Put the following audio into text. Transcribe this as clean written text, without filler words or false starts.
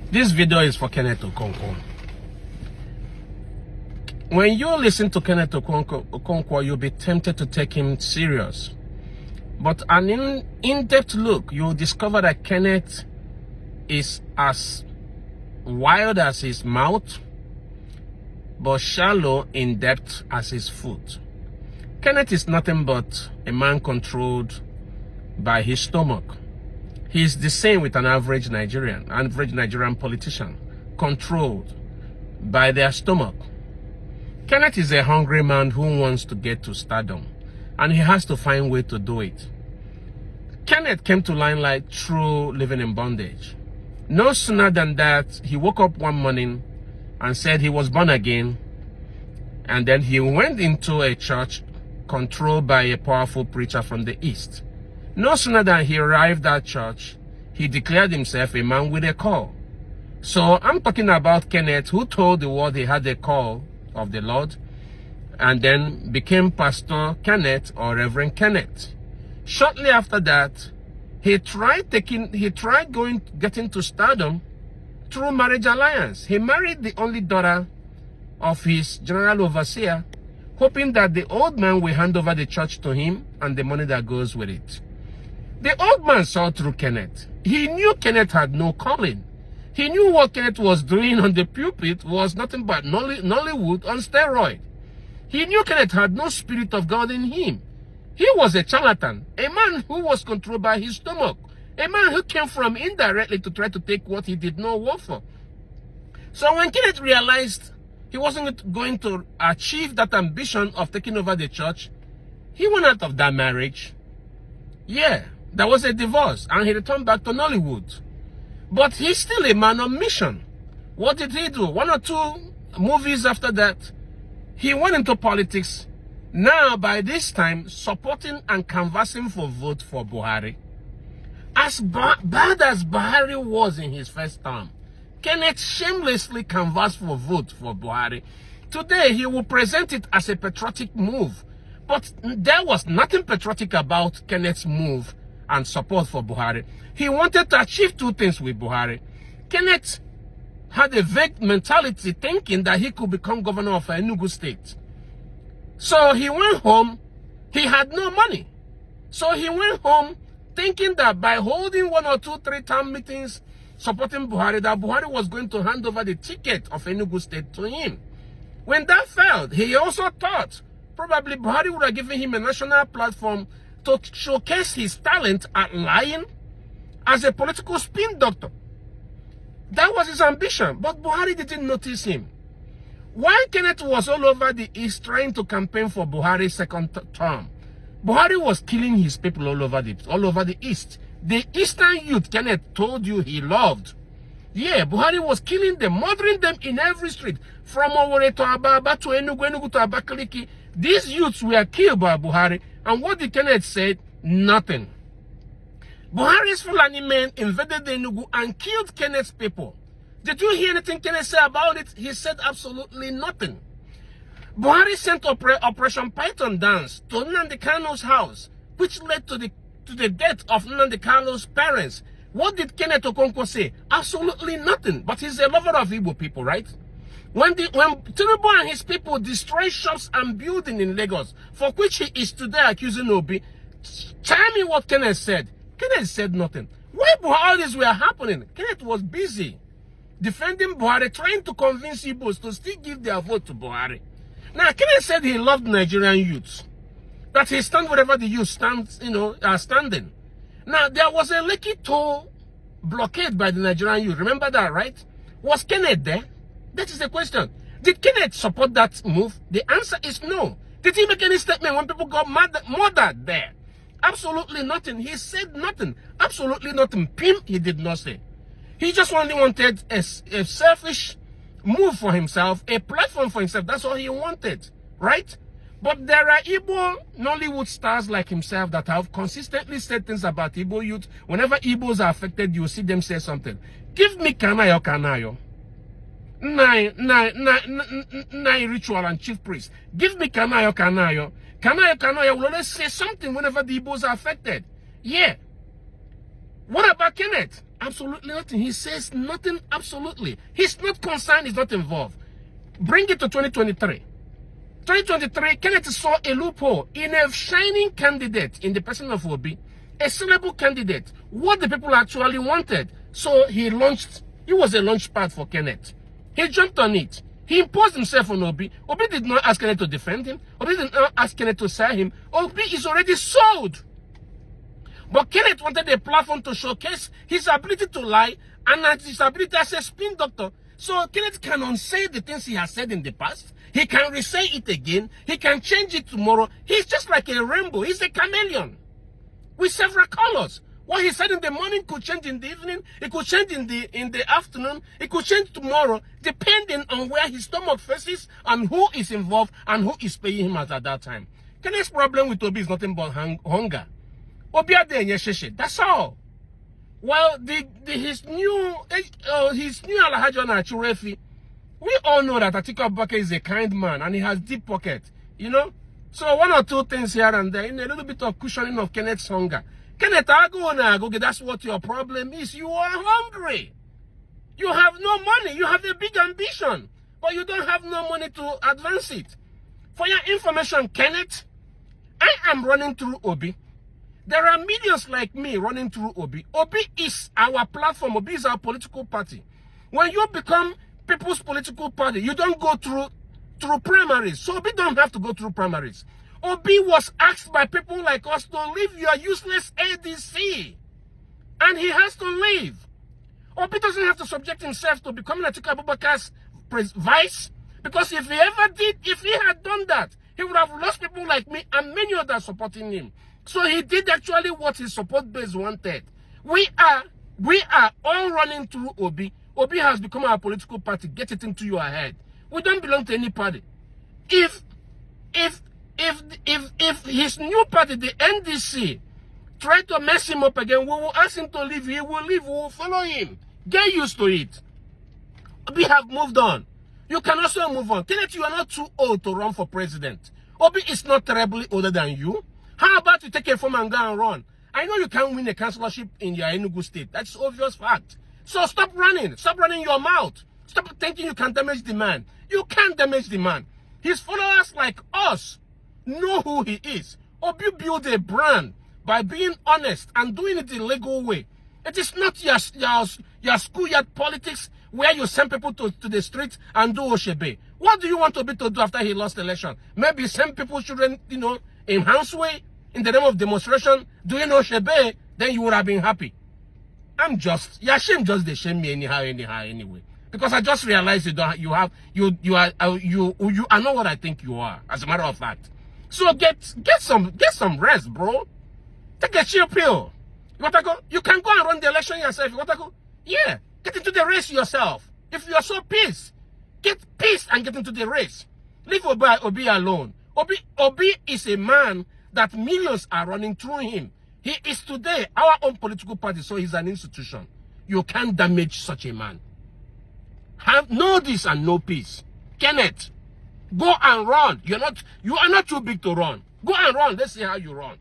This video is for Kenneth Okonkwo. When you listen to Kenneth Okonkwo, you'll be tempted to take him serious. But an in-depth look, you'll discover that Kenneth is as wild as his mouth, but shallow in depth as his foot. Kenneth is nothing but a man controlled by his stomach. He's the same with an average Nigerian politician, controlled by their stomach. Kenneth is a hungry man who wants to get to stardom, and he has to find a way to do it. Kenneth came to limelight through living in bondage. No sooner than that, he woke up one morning and said he was born again, and then he went into a church controlled by a powerful preacher from the east. No sooner than he arrived at church, he declared himself a man with a call. So I'm talking about Kenneth, who told the world he had a call of the Lord, and then became Pastor Kenneth or Reverend Kenneth. Shortly after that, he tried getting to stardom through marriage alliance. He married the only daughter of his general overseer, hoping that the old man will hand over the church to him and the money that goes with it. The old man saw through Kenneth. He knew Kenneth had no calling. He knew what Kenneth was doing on the pulpit was nothing but Nollywood on steroid. He knew Kenneth had no spirit of God in him. He was a charlatan, a man who was controlled by his stomach, a man who came from indirectly to try to take what he did not work for. So when Kenneth realized he wasn't going to achieve that ambition of taking over the church, he went out of that marriage. Yeah, there was a divorce, and he returned back to Nollywood. But he's still a man on mission. What did he do? 1 or 2 movies after that, he went into politics. Now, by this time, supporting and canvassing for vote for Buhari. As bad as Buhari was in his first term, Kenneth shamelessly canvassed for vote for Buhari. Today, he will present it as a patriotic move. But there was nothing patriotic about Kenneth's move and support for Buhari. He wanted to achieve 2 things with Buhari. Kenneth had a vague mentality thinking that he could become governor of Enugu State. So he went home. He had no money. So he went home thinking that by holding 1 or 2, 3 town meetings supporting Buhari, that Buhari was going to hand over the ticket of Enugu State to him. When that failed, he also thought probably Buhari would have given him a national platform to showcase his talent at lying as a political spin doctor. That was his ambition, but Buhari didn't notice him. While Kenneth was all over the East trying to campaign for Buhari's second term, Buhari was killing his people all over the East. The Eastern youth Kenneth told you he loved. Yeah, Buhari was killing them, murdering them in every street, from Owerri to Ababa to Enugu to Abakaliki. These youths were killed by Buhari, and what did Kenneth say? Nothing. Buhari's Fulani men invaded the Enugu and killed Kenneth's people. Did you hear anything Kenneth say about it? He said absolutely nothing. Buhari sent Operation Python dance to Nnamdi Kanu's house, which led to the death of Nnamdi Kanu's parents. What did Kenneth Okonkwo say? Absolutely nothing. But he's a lover of Igbo people, right? When Tinubu and his people destroyed shops and buildings in Lagos, for which he is today accusing Obi, tell me what Kenneth said. Kenneth said nothing. While all this were happening, Kenneth was busy defending Buhari, trying to convince Igbos to still give their vote to Buhari. Now, Kenneth said he loved Nigerian youths, that he stand wherever the youth stands, are standing. Now, there was a Lekki toll blockade by the Nigerian youth. Remember that, right? Was Kenneth there? That is the question. Did Kenneth support that move? The answer is no. Did he make any statement when people got murdered there? Absolutely nothing. He said nothing. Absolutely nothing. Pim, he did not say. He just only wanted a selfish move for himself, a platform for himself. That's all he wanted, right? But there are Igbo Nollywood stars like himself that have consistently said things about Igbo youth. Whenever Igbos are affected, you see them say something. Give me Kanayo Kanayo. Nine ritual and chief priest. Give me Kanayo Kanayo. Kanayo Kanayo will always say something whenever the Igbos are affected. Yeah. What about Kenneth? Absolutely nothing. He says nothing absolutely. He's not concerned, he's not involved. Bring it to 2023. 2023, Kenneth saw a loophole in a shining candidate in the person of Obi, a sellable candidate, what the people actually wanted. So he was a launch pad for Kenneth. He jumped on it. He imposed himself on Obi. Obi did not ask Kenneth to defend him. Obi did not ask Kenneth to sell him. Obi is already sold. But Kenneth wanted a platform to showcase his ability to lie and his ability as a spin doctor. So Kenneth can unsay the things he has said in the past. He can re-say it again. He can change it tomorrow. He's just like a rainbow. He's a chameleon with several colors. What he said in the morning could change in the evening. It could change in the afternoon. It could change tomorrow, depending on where his stomach faces and who is involved and who is paying him at that time. Kenneth's problem with Obi is nothing but hunger. Obi that's all. Well, his new Alhaji Anachurefi, we all know that Atiku Abubakar is a kind man and he has deep pocket, you know. So one or two things here and there, in a little bit of cushioning of Kenneth's hunger. Kenneth, that's what your problem is. You are hungry. You have no money. You have a big ambition, but you don't have no money to advance it. For your information, Kenneth, I am running through Obi. There are millions like me running through Obi. Obi is our platform. Obi is our political party. When you become people's political party, you don't go through primaries. So Obi don't have to go through primaries. Obi was asked by people like us to leave your useless ADC. And he has to leave. Obi doesn't have to subject himself to becoming Atiku Abubakar's vice. Because if he had done that, he would have lost people like me and many others supporting him. So he did actually what his support base wanted. We are all running through Obi. Obi has become our political party. Get it into your head. We don't belong to any party. If his new party, the NDC, try to mess him up again, we will ask him to leave. He will leave. We will follow him. Get used to it. We have moved on. You can also move on. Kenneth, you are not too old to run for president. Obi is not terribly older than you. How about you take a form and go and run? I know you can't win a councillorship in your Enugu state. That's obvious fact. So stop running. Stop running your mouth. Stop thinking you can damage the man. You can't damage the man. His followers like us know who he is. Obi built a brand by being honest and doing it the legal way. It is not your schoolyard politics where you send people to the street and do Oshebe. What do you want Obi to do after he lost the election? Maybe send people children, in harm's way in the name of demonstration, doing Oshebe, then you would have been happy. Your shame just they shame me anyhow anyway. Because I just realized you are not what I think you are, as a matter of fact. So get some rest, bro. Take a chill pill. You want to go? You can go and run the election yourself. You want to go? Yeah. Get into the race yourself. If you are so pissed, get pissed and get into the race. Leave Obi alone. Obi is a man that millions are running through him. He is today our own political party, so he's an institution. You can't damage such a man. Know this and know peace. Kenneth, go and run. You are not too big to run. Go and run. Let's see how you run.